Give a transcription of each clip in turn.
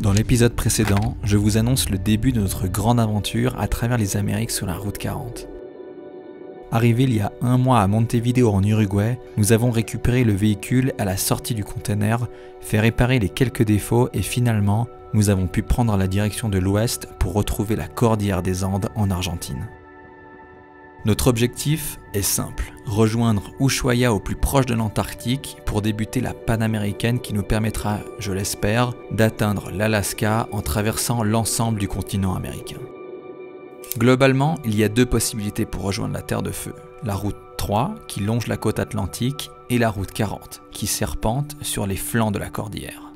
Dans l'épisode précédent, je vous annonce le début de notre grande aventure à travers les Amériques sur la route 40. Arrivé il y a 1 mois à Montevideo en Uruguay, nous avons récupéré le véhicule à la sortie du container, fait réparer les quelques défauts et finalement, nous avons pu prendre la direction de l'ouest pour retrouver la cordillère des Andes en Argentine. Notre objectif est simple, rejoindre Ushuaia au plus proche de l'Antarctique pour débuter la panaméricaine qui nous permettra, je l'espère, d'atteindre l'Alaska en traversant l'ensemble du continent américain. Globalement, il y a 2 possibilités pour rejoindre la Terre de Feu, la route 3 qui longe la côte atlantique et la route 40 qui serpente sur les flancs de la cordillère.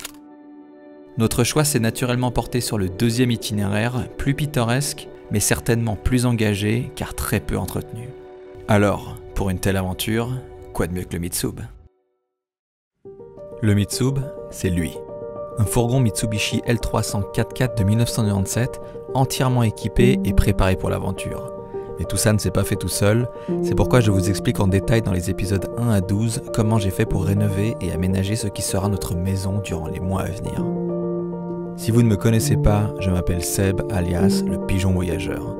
Notre choix s'est naturellement porté sur le 2e itinéraire, plus pittoresque, mais certainement plus engagé car très peu entretenu. Alors, pour une telle aventure, quoi de mieux que le Mitsub ? Le Mitsub, c'est lui. Un fourgon Mitsubishi L300 4x4 de 1997, entièrement équipé et préparé pour l'aventure. Mais tout ça ne s'est pas fait tout seul, c'est pourquoi je vous explique en détail dans les épisodes 1 à 12 comment j'ai fait pour rénover et aménager ce qui sera notre maison durant les mois à venir. Si vous ne me connaissez pas, je m'appelle Seb, alias le pigeon voyageur.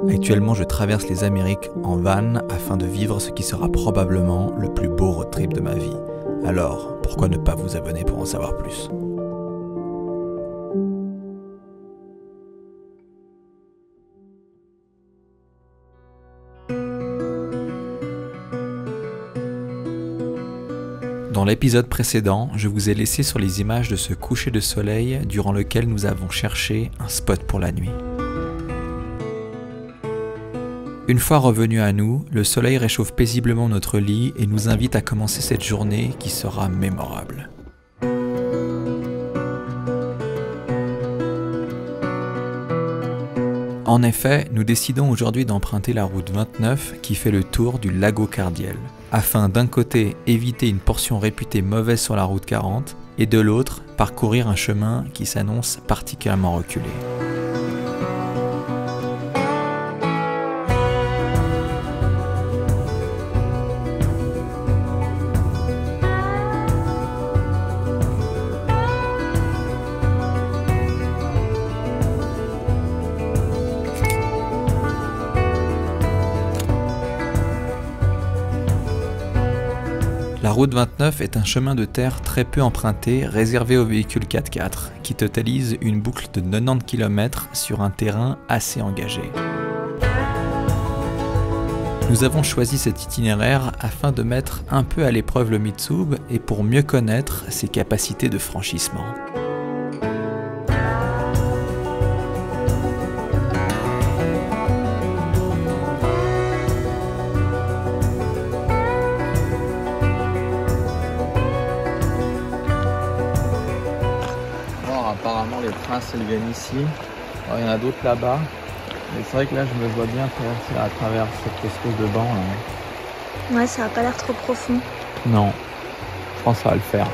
Actuellement, je traverse les Amériques en van afin de vivre ce qui sera probablement le plus beau road trip de ma vie. Alors, pourquoi ne pas vous abonner pour en savoir plus ? Dans l'épisode précédent, je vous ai laissé sur les images de ce coucher de soleil durant lequel nous avons cherché un spot pour la nuit. Une fois revenu à nous, le soleil réchauffe paisiblement notre lit et nous invite à commencer cette journée qui sera mémorable. En effet, nous décidons aujourd'hui d'emprunter la route 29 qui fait le tour du Lago Cardiel, afin d'un côté éviter une portion réputée mauvaise sur la route 40 et de l'autre parcourir un chemin qui s'annonce particulièrement reculé. La route 29 est un chemin de terre très peu emprunté réservé aux véhicules 4x4 qui totalise une boucle de 90 km sur un terrain assez engagé. Nous avons choisi cet itinéraire afin de mettre un peu à l'épreuve le Mitsub et pour mieux connaître ses capacités de franchissement. Apparemment les traces elles viennent ici, alors, il y en a d'autres là-bas, mais c'est vrai que là je me vois bien traverser à travers cette espèce de banc là. Ouais, ça a pas l'air trop profond. Non, je pense que ça va le faire.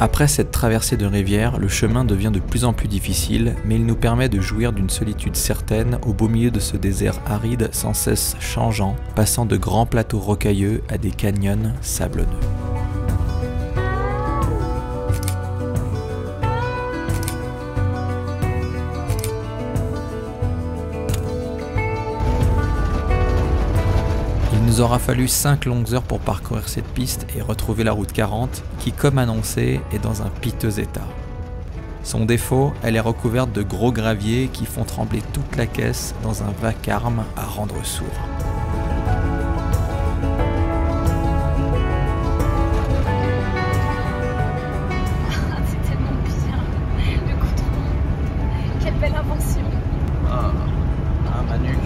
Après cette traversée de rivière, le chemin devient de plus en plus difficile, mais il nous permet de jouir d'une solitude certaine au beau milieu de ce désert aride sans cesse changeant, passant de grands plateaux rocailleux à des canyons sablonneux. Il nous aura fallu 5 longues heures pour parcourir cette piste et retrouver la route 40 qui, comme annoncé, est dans un piteux état. Son défaut, elle est recouverte de gros graviers qui font trembler toute la caisse dans un vacarme à rendre sourd. C'est tellement bien, le goudron. Quelle belle invention. Ma nuque.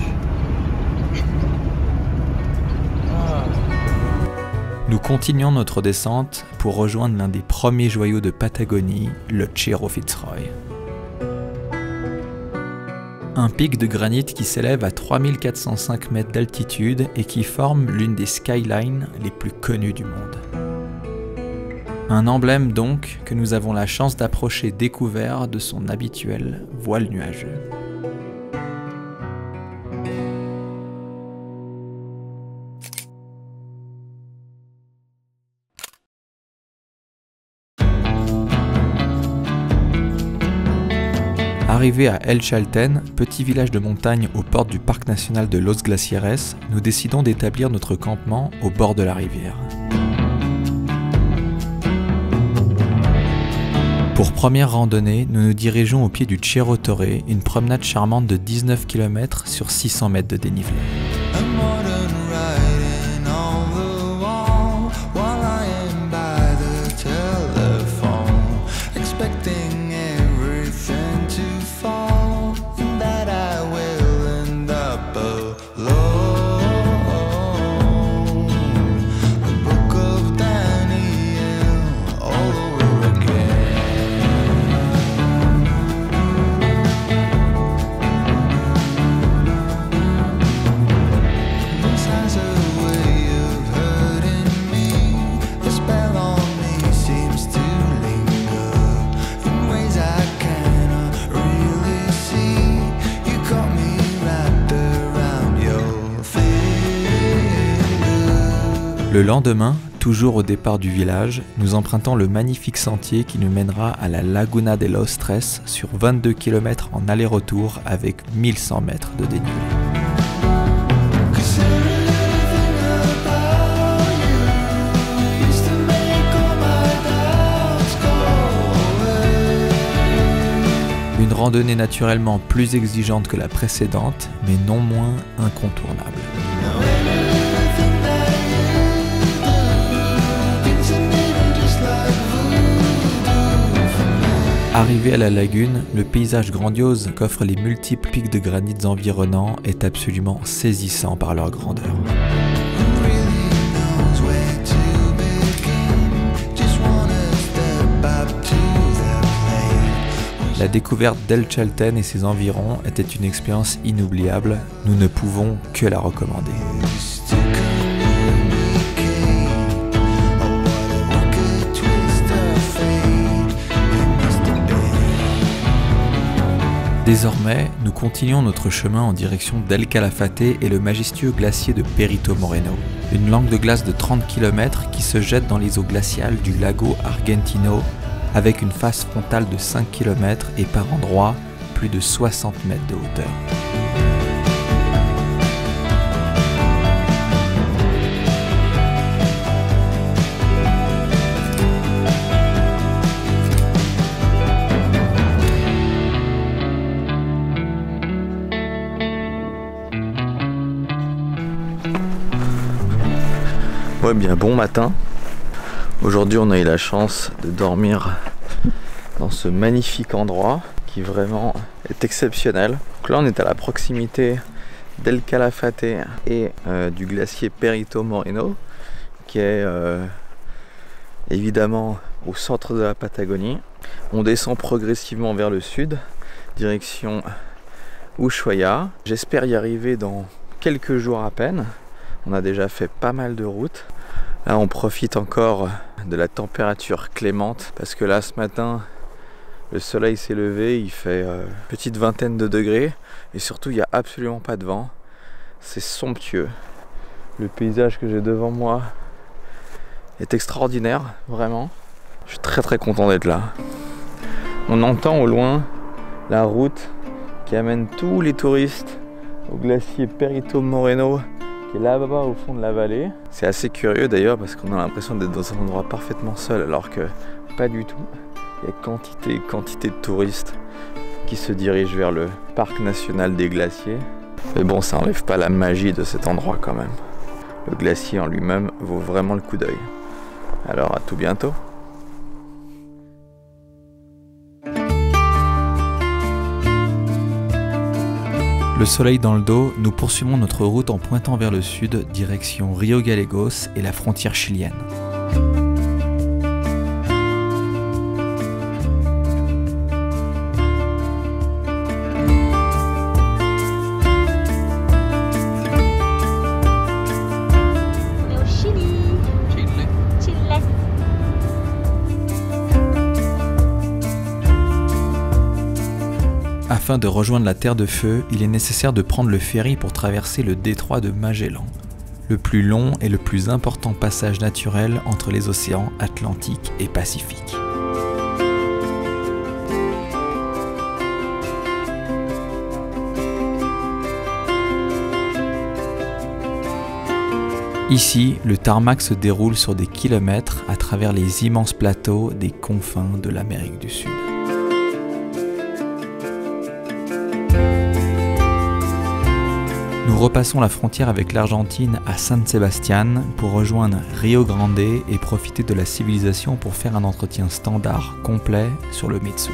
Nous continuons notre descente pour rejoindre l'un des premiers joyaux de Patagonie, le Cerro Fitzroy. Un pic de granit qui s'élève à 3405 mètres d'altitude et qui forme l'une des skylines les plus connues du monde. Un emblème donc que nous avons la chance d'approcher découvert de son habituel voile nuageux. Arrivé à El Chalten, petit village de montagne aux portes du parc national de Los Glaciares, nous décidons d'établir notre campement au bord de la rivière. Pour première randonnée, nous nous dirigeons au pied du Cerro Torre, une promenade charmante de 19 km sur 600 mètres de dénivelé. Le lendemain, toujours au départ du village, nous empruntons le magnifique sentier qui nous mènera à la Laguna de los Tres sur 22 km en aller-retour avec 1100 mètres de dénivelé. Une randonnée naturellement plus exigeante que la précédente, mais non moins incontournable. Arrivé à la lagune, le paysage grandiose qu'offrent les multiples pics de granit environnants est absolument saisissant par leur grandeur. La découverte d'El Chalten et ses environs était une expérience inoubliable, nous ne pouvons que la recommander. Désormais, nous continuons notre chemin en direction d'El Calafate et le majestueux glacier de Perito Moreno, une langue de glace de 30 km qui se jette dans les eaux glaciales du lago Argentino avec une face frontale de 5 km et par endroits plus de 60 mètres de hauteur. Ouais, bien bon matin. Aujourd'hui on a eu la chance de dormir dans ce magnifique endroit qui vraiment est exceptionnel. Donc là on est à la proximité d'El Calafate et du glacier Perito Moreno qui est évidemment au centre de la Patagonie. On descend progressivement vers le sud, direction Ushuaia. J'espère y arriver dans quelques jours à peine. On a déjà fait pas mal de routes. Là on profite encore de la température clémente parce que là ce matin le soleil s'est levé, il fait une petite vingtaine de degrés et surtout il n'y a absolument pas de vent. C'est somptueux. Le paysage que j'ai devant moi est extraordinaire, vraiment. Je suis très content d'être là. On entend au loin la route qui amène tous les touristes au glacier Perito Moreno qui est là-bas au fond de la vallée. C'est assez curieux d'ailleurs parce qu'on a l'impression d'être dans un endroit parfaitement seul alors que pas du tout. Il y a quantité de touristes qui se dirigent vers le parc national des glaciers. Mais bon, ça n'enlève pas la magie de cet endroit quand même. Le glacier en lui-même vaut vraiment le coup d'œil. Alors à tout bientôt. Le soleil dans le dos, nous poursuivons notre route en pointant vers le sud, direction Rio Gallegos et la frontière chilienne. Afin de rejoindre la Terre de Feu, il est nécessaire de prendre le ferry pour traverser le détroit de Magellan, le plus long et le plus important passage naturel entre les océans Atlantique et Pacifique. Ici, le tarmac se déroule sur des kilomètres à travers les immenses plateaux des confins de l'Amérique du Sud. Nous repassons la frontière avec l'Argentine à San Sebastián pour rejoindre Rio Grande et profiter de la civilisation pour faire un entretien standard complet sur le Mitsub.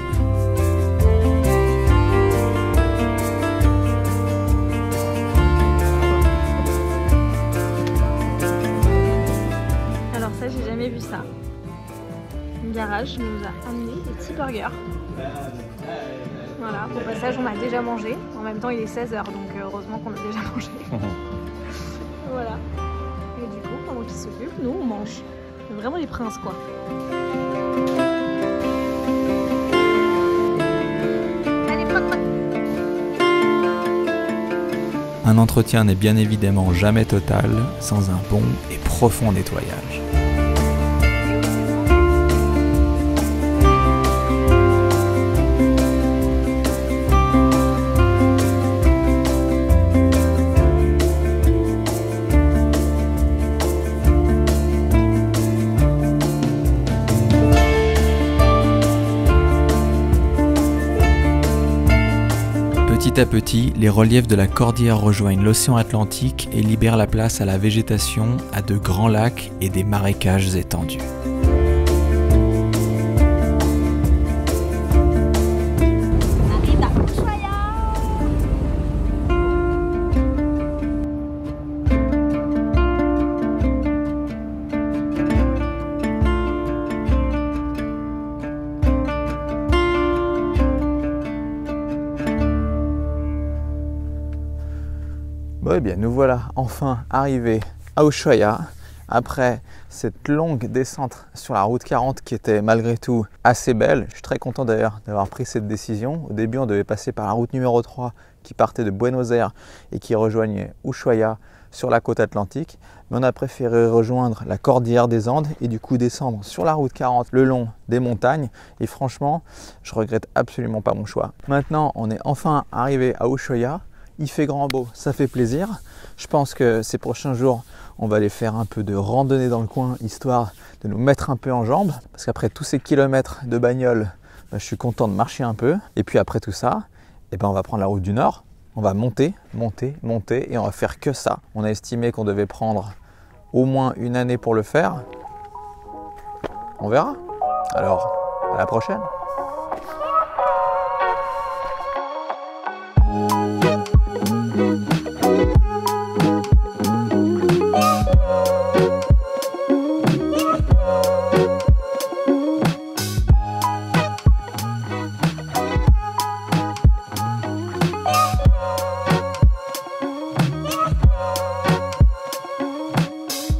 Alors ça, j'ai jamais vu ça. Le garage nous a amené des petits burgers. Voilà, au passage on a déjà mangé, en même temps il est 16h donc heureusement qu'on a déjà mangé. Voilà. Et du coup, pendant qu'ils s'occupent, nous on mange. C'est vraiment les princes quoi. Allez, poc, poc. Un entretien n'est bien évidemment jamais total sans un bon et profond nettoyage. Petit à petit, les reliefs de la cordillère rejoignent l'océan Atlantique et libèrent la place à la végétation, à de grands lacs et des marécages étendus. Bon, eh bien, nous voilà enfin arrivés à Ushuaia après cette longue descente sur la route 40 qui était malgré tout assez belle. Je suis très content d'ailleurs d'avoir pris cette décision. Au début, on devait passer par la route numéro 3 qui partait de Buenos Aires et qui rejoignait Ushuaia sur la côte atlantique. Mais on a préféré rejoindre la cordillère des Andes et du coup descendre sur la route 40 le long des montagnes. Et franchement, je regrette absolument pas mon choix. Maintenant, on est enfin arrivé à Ushuaia. Il fait grand beau, ça fait plaisir. Je pense que ces prochains jours, on va aller faire un peu de randonnée dans le coin, histoire de nous mettre un peu en jambes. Parce qu'après tous ces kilomètres de bagnole, je suis content de marcher un peu. Et puis après tout ça, on va prendre la route du Nord. On va monter et on va faire que ça. On a estimé qu'on devait prendre au moins une année pour le faire. On verra. Alors, à la prochaine.